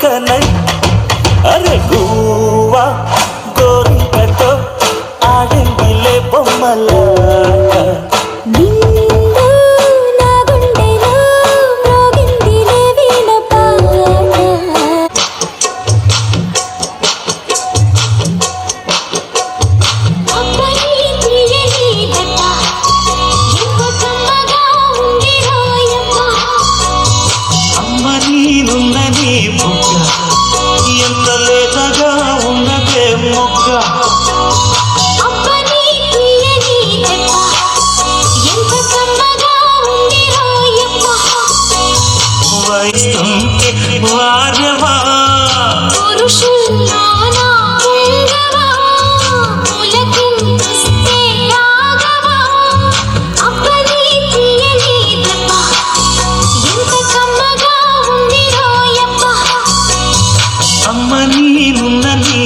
చిక్కనై అరే గువ్వా గోరింకతో ఆడిందిలే బొమ్మలాట ఎంత లేతగా ఉన్నదే మొక్క వయసుంటే వారవా అమ్మ నీనున్న నీ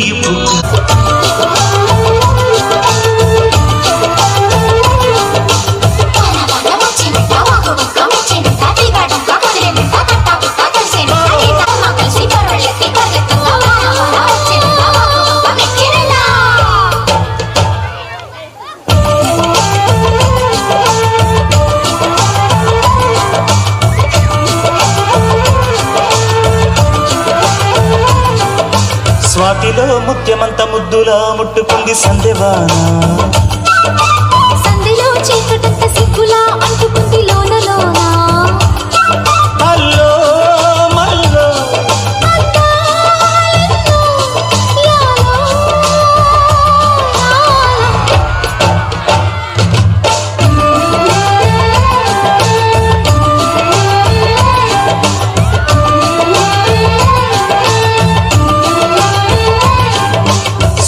స్వాతిలో ముత్యమంత ముద్దులా ముట్టుకుంది సందెవాన సందెలో చీకటంత సిగ్గులా అంటుకుంది లోన లోన అల్లో మల్లో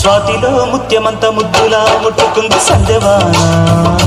స్వాతిలో ముత్యమంత ముద్దులా ముట్టుకుంది సందెవాన